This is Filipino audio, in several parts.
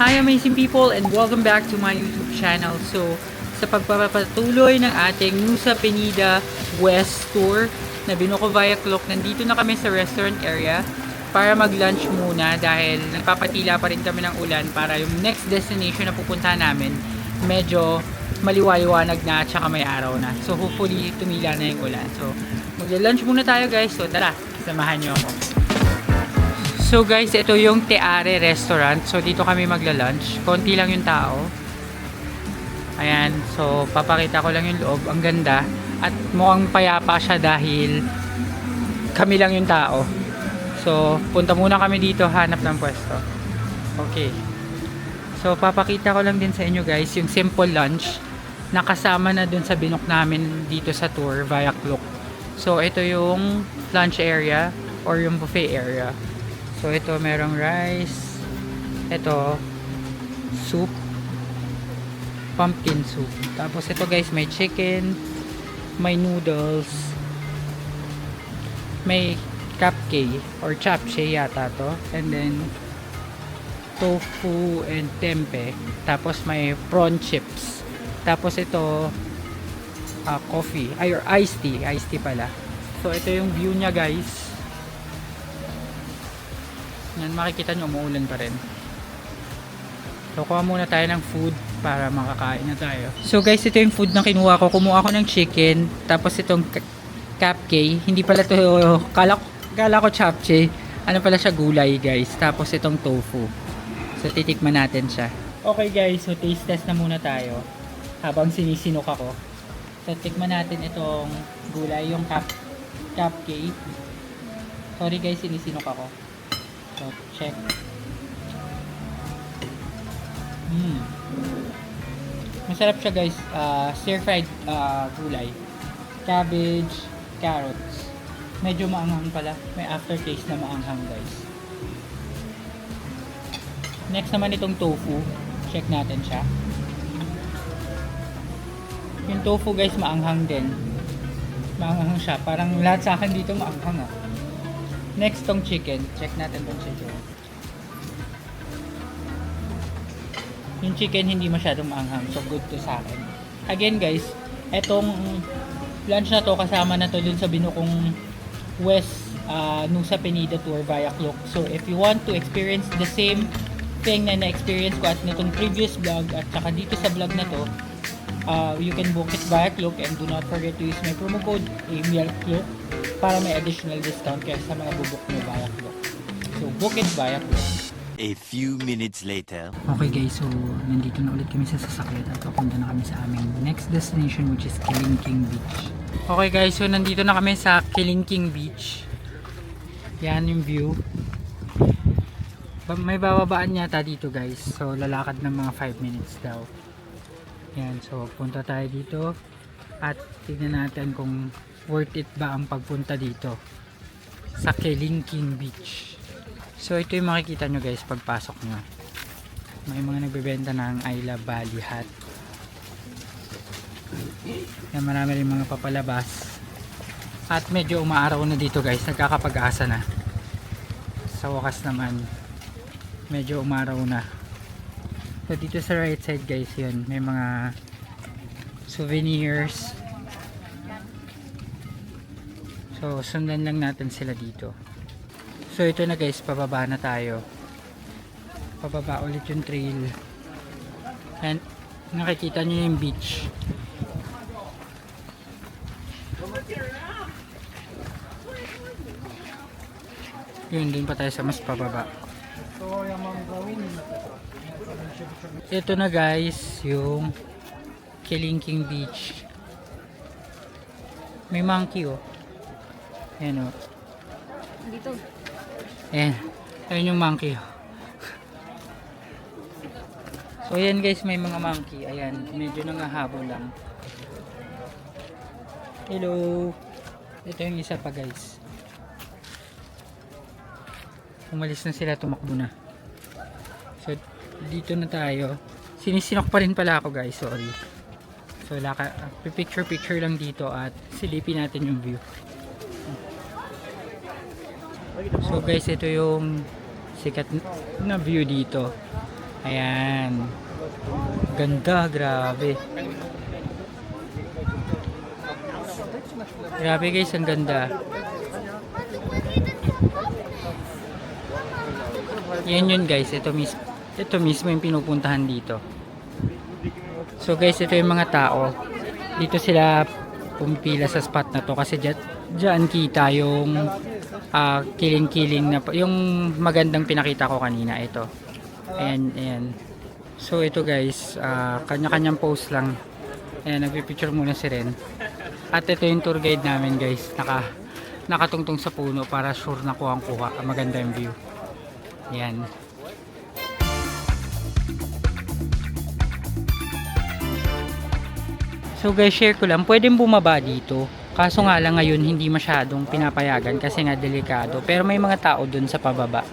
Hi amazing people and welcome back to my YouTube channel. So, sa pagpapatuloy ng ating Nusa Penida West Tour na Binuko Viacloc, nandito na kami sa restaurant area para mag-lunch muna dahil nagpapatila pa rin kami ng ulan para yung next destination na pupuntahan namin medyo maliwa-liwanag na at saka may araw na. So, hopefully tumila na yung ulan. So, mag-lunch muna tayo guys. So, tara, samahan nyo ako. So guys, ito yung Teare Restaurant. So dito kami magla-lunch. Konti lang yung tao. Ayan, so papakita ko lang yung loob. Ang ganda. At mukhang payapa siya dahil kami lang yung tao. So punta muna kami dito, hanap ng pwesto. Okay. So papakita ko lang din sa inyo guys yung simple lunch na kasama na dun sa binok namin dito sa tour Viacloc. So ito yung lunch area or yung buffet area. So ito merong rice, ito soup, pumpkin soup. Tapos ito guys may chicken, may noodles, may cupcake or japchae yata to, and then tofu and tempeh. Tapos may prawn chips. Tapos ito coffee, ay or iced tea pala. So ito yung view niya guys. Yan, makikita nyo umuulan pa rin. So kuha muna tayo ng food para makakain na tayo. So guys, ito yung food na kinuha ko. Kumuha ko ng chicken, tapos itong cupcake. Hindi pala to, kala ko japchae. Ano pala siya, gulay guys. Tapos itong tofu. So titikman natin siya. Okay guys, so taste test na muna tayo habang sinisinok ako. So tikman natin itong gulay, yung cupcake. Sorry guys, sinisinok ako. So, check. Masarap siya guys. Stir-fried gulay. Cabbage, carrots. Medyo maanghang pala. May aftertaste na maanghang guys. Next naman itong tofu. Check natin siya. Yung tofu guys maanghang din. Maanghang siya. Parang lahat sa akin dito maanghang ah. Next tong chicken. Check natin tong chicken. Yung chicken hindi masyadong maanghang. So good to sa akin. Again guys, etong lunch na to kasama na to dun sa binukong West Nusa Penida Tour Viacloc. So if you want to experience the same thing na na-experience ko at nitong previous vlog at saka dito sa vlog na to, you can book it Viacloc and do not forget to use my promo code AMIALCLOC para may additional discount kaya sa mga bubuk mo Viacloc. So book it Viacloc. A few minutes later. Okay guys, so nandito na ulit kami sa sasakyan at papunta na kami sa aming next destination which is Kilingking Beach. Okay guys, so nandito na kami sa Kilingking Beach. Yan yung view. May bababaan yata dito guys. So lalakad ng mga 5 minutes daw. Yan, so punta tayo dito at tignan natin kung worth it ba ang pagpunta dito sa Kilingking Beach. So ito yung makikita nyo guys pagpasok nyo. May mga nagbebenta ng I Love Bali hat. Yan, marami rin mga papalabas. At medyo umaaraw na dito guys. Nagkakapag-asa na. Sa wakas naman medyo umaraw na. So dito sa right side guys, yun may mga souvenirs. So sundan lang natin sila dito. So ito na guys, pababa na tayo. Pababa ulit yung trail. And nakikita nyo yung beach. Yun, dun pa tayo sa mas pababa. Ito na guys, yung Kilingking Beach. May monkey oh. Ayan oh. Dito. Ayan. Ayun yung monkey oh. So ayan guys, may mga monkey. Ayan, medyo nangahabol lang. Hello. Ito yung isa pa guys. Umalis na sila, tumakbo na. So dito na tayo. Sinisinok pa rin pala ako guys, sorry. So picture lang dito at silipin natin yung view. So guys, ito yung sikat na view dito. Ayan. Ganda, grabe. Grabe guys, ang ganda. Yan yun guys, ito mismo yung pinupuntahan dito. So guys, ito yung mga tao. Dito sila pumipila sa spot na to kasi dyan kita yung kiling-kiling na yung magandang pinakita ko kanina. Ito. Ayan. So ito guys, kanya-kanyang post lang. Ayan, nagpipicture muna si Ren. At ito yung tour guide namin guys, nakatungtong sa puno para sure na kuha maganda yung view. Ayan. So guys, share ko lang, pwedeng bumaba dito. Kaso nga lang ngayon hindi masyadong pinapayagan kasi nga delikado. Pero may mga tao dun sa pababa.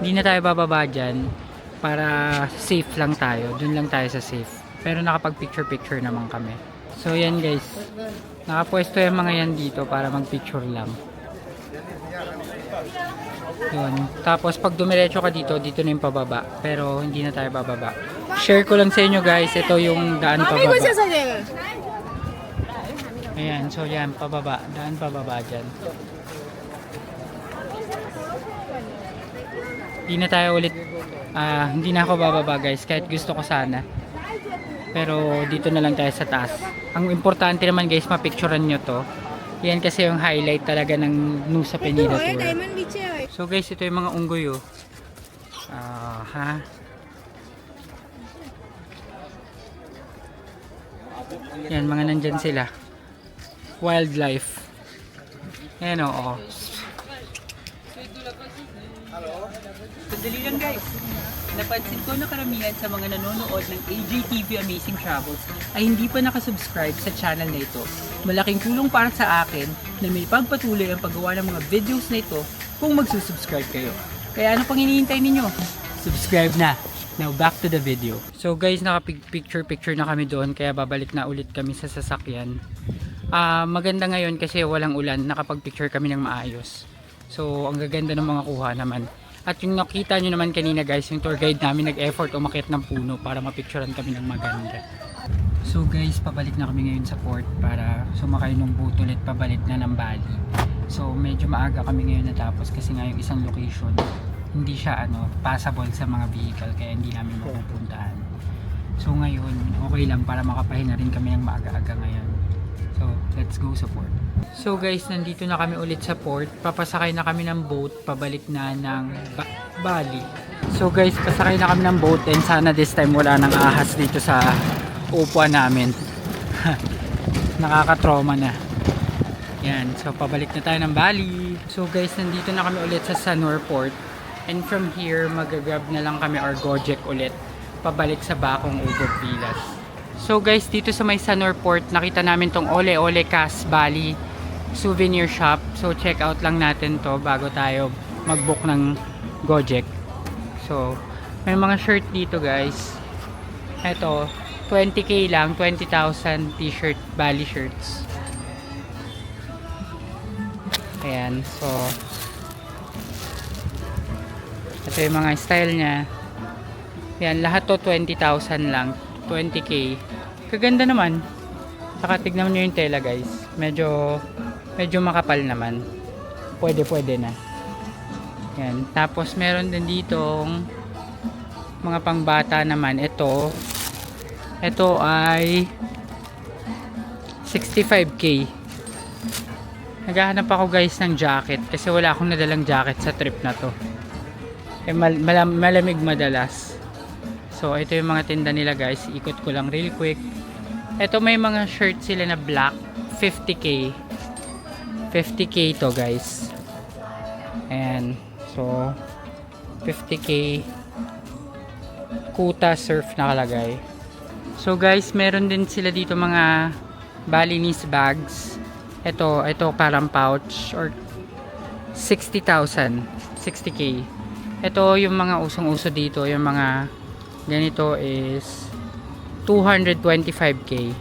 Hindi na tayo bababa dyan para safe lang tayo. Dun lang tayo sa safe. Pero nakapag picture naman kami. So yan guys, nakapwesto yung mga yan dito para mag picture lang. Yun. Tapos pag dumiretso ka dito na yung pababa. Pero hindi na tayo bababa. Share ko lang sa inyo guys, ito yung daan pababa. Ayan, so yan, pababa. Daan pababa dyan. Hindi na tayo ulit, hindi na ako bababa guys, kahit gusto ko sana. Pero dito na lang tayo sa taas. Ang importante naman guys, mapicturean nyo to. Yan kasi yung highlight talaga ng Nusa Penida Tour. So guys, ito yung mga unggoy oh. Yan, mga nandyan sila. Wildlife. Ayan o. Sandali lang guys. Napansin ko na karamihan sa mga nanonood ng AJTV Amazing Travels ay hindi pa nakasubscribe sa channel na ito. Malaking tulong para sa akin na may pagpatuloy ang paggawa ng mga videos na ito kung magsusubscribe kayo. Kaya ano pang hinihintay ninyo? Subscribe na! Now back to the video. So guys, nakapicture na kami doon kaya babalik na ulit kami sa sasakyan. Maganda ngayon kasi walang ulan, nakapag-picture kami ng maayos. So ang gaganda ng mga kuha naman. At yung nakita nyo naman kanina guys, yung tour guide namin nag-effort umakyat ng puno para mapicturean kami ng maganda. So guys, pabalik na kami ngayon sa port para sumakay ng boat ulit pabalik na ng Bali. So medyo maaga kami ngayon natapos kasi nga yung isang location hindi siya passable sa mga vehicle kaya hindi namin mapupuntahan. So ngayon, okay lang para makapahinga rin kami ng maaga-aga ngayon. So let's go sa port. So guys, nandito na kami ulit sa port. Papasakay na kami ng boat pabalik na ng Bali. So guys, pasakay na kami ng boat and sana this time wala nang ahas dito sa upuan namin. Nakaka-trauma na. Yan, so pabalik na tayo ng Bali. So guys, nandito na kami ulit sa Sanur Port. And from here, mag-grab na lang kami or Gojek ulit pabalik sa Bacong Ubod Villas. So guys, dito sa may Sanur Port, nakita namin tong Ole Ole Cas Bali souvenir shop. So check out lang natin to bago tayo mag-book ng Gojek. So may mga shirt dito guys. Ito, 20k lang, 20,000 t-shirt, Bali shirts. Ayan, so ito yung mga style niya. Yan, lahat to 20,000 lang. 20k. Kaganda naman. Saka tignan nyo yung tela guys. Medyo makapal naman. Pwede na. Yan. Tapos meron din ditong mga pangbata naman. Ito ay 65k. Naghahanap ako guys ng jacket kasi wala akong nadalang jacket sa trip na to. Malamig madalas. So ito yung mga tinda nila guys, ikot ko lang real quick. Ito may mga shirt sila na black, 50k to guys. Ayan, so 50k Kuta Surf nakalagay. So guys, meron din sila dito mga Balinese bags. Ito parang pouch or 60,000, 60k. Ito yung mga usong-uso dito, yung mga ganito is 225k.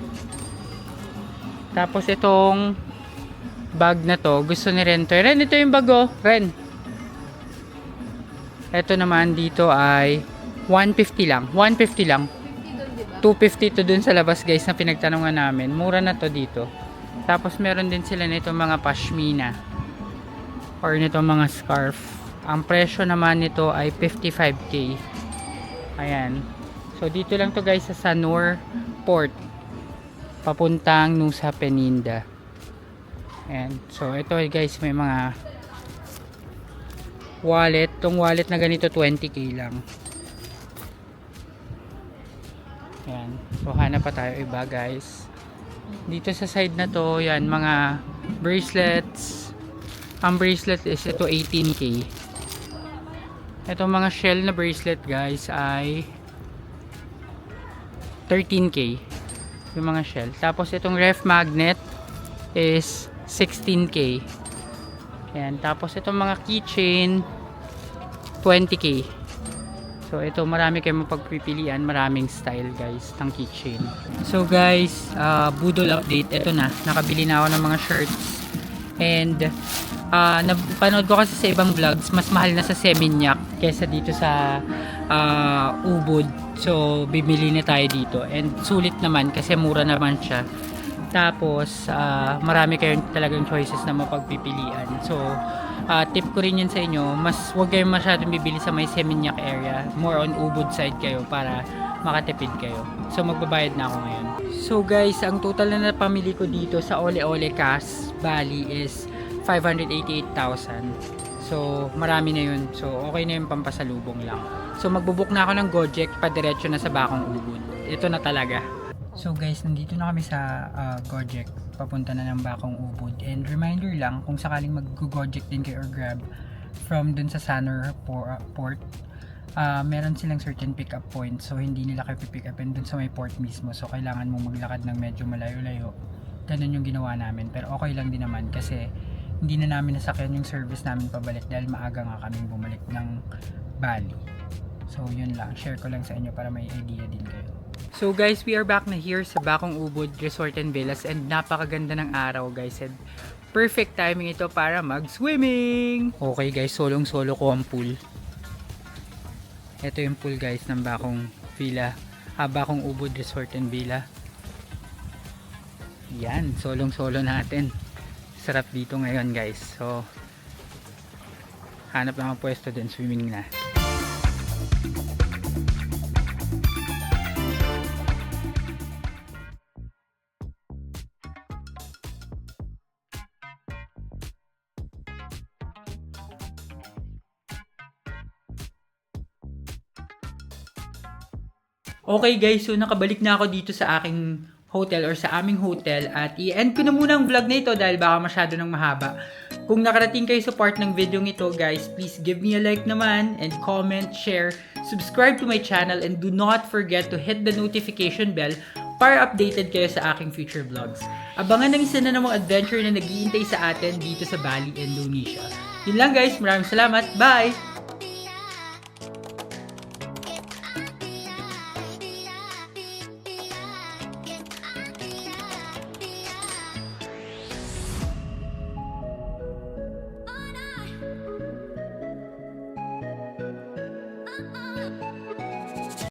Tapos itong bag na to, gusto ni Ren to. Ren, ito yung bag oh. Ren. Ito naman dito ay 150 lang. 150 lang. 250 to dun sa labas guys na pinagtanungan namin. Mura na to dito. Tapos meron din sila nito mga pashmina or nito mga scarf. Ang presyo naman nito ay 55k. Ayan. So dito lang to guys sa Sanur Port. Papuntang Nusa Penida. Ayan. So ito guys may mga wallet. Tong wallet na ganito 20k lang. Ayan. So hanap pa tayo iba guys. Dito sa side na to, yan mga bracelets. Ang bracelet is ito 18k. Ito mga shell na bracelet guys ay 13k. Yung mga shell. Tapos itong ref magnet is 16k. Ayan. Tapos itong mga keychain 20k. So ito marami kayong mapagpipilian, maraming style guys ng keychain. So guys, budol update. Ito na, nakabili na ako ng mga shirts. And napanood ko kasi sa ibang vlogs, mas mahal na sa Seminyak kaysa dito sa Ubud. So bibili na tayo dito. And sulit naman kasi mura naman siya. Tapos marami kayong talagang choices na mapagpipilian. So tip ko rin yun sa inyo, mas huwag kayong masyadong bibili sa may Seminyak area, more on Ubud side kayo para makatipid kayo. So magbabayad na ako ngayon. So guys, ang total na napamili ko dito sa Ole Ole Cas Bali is 588,000. So marami na yun. So okay na yung pampasalubong lang. So magbubook na ako ng Gojek padiretso na sa Bakong Ubud. Ito na talaga. So guys, nandito na kami sa Gojek, papunta na ng Bakong Ubud. And reminder lang, kung sakaling mag-Gojek din kayo or Grab from dun sa Sanur Port, meron silang certain pick-up points. So hindi nila kayo pick upin dun sa may port mismo. So kailangan mong maglakad ng medyo malayo-layo. Ganun yung ginawa namin. Pero okay lang din naman kasi hindi na namin nasakyan yung service namin pabalik dahil maaga nga kaming bumalik ng Bali. So yun lang, share ko lang sa inyo para may idea din kayo. So guys, we are back na here sa Bakong Ubud Resort and Villas and napakaganda ng araw guys and perfect timing ito para mag-swimming! Okay guys, solong-solo ko ang pool. Ito yung pool guys ng Bakong Villa, Bakong Ubud Resort and Villa. Yan, solong-solo natin. Sarap dito ngayon guys. So hanap lang ang pwesto din, swimming na. Okay guys, so nakabalik na ako dito sa aking hotel or sa aming hotel at i-end ko na muna ang vlog na ito dahil baka masyado nang mahaba. Kung nakarating kayo sa part ng video ito guys, please give me a like naman and comment, share, subscribe to my channel and do not forget to hit the notification bell para updated kayo sa aking future vlogs. Abangan ng isa na namang adventure na nag-iintay sa atin dito sa Bali, Indonesia. Yun lang guys, maraming salamat, bye! Oh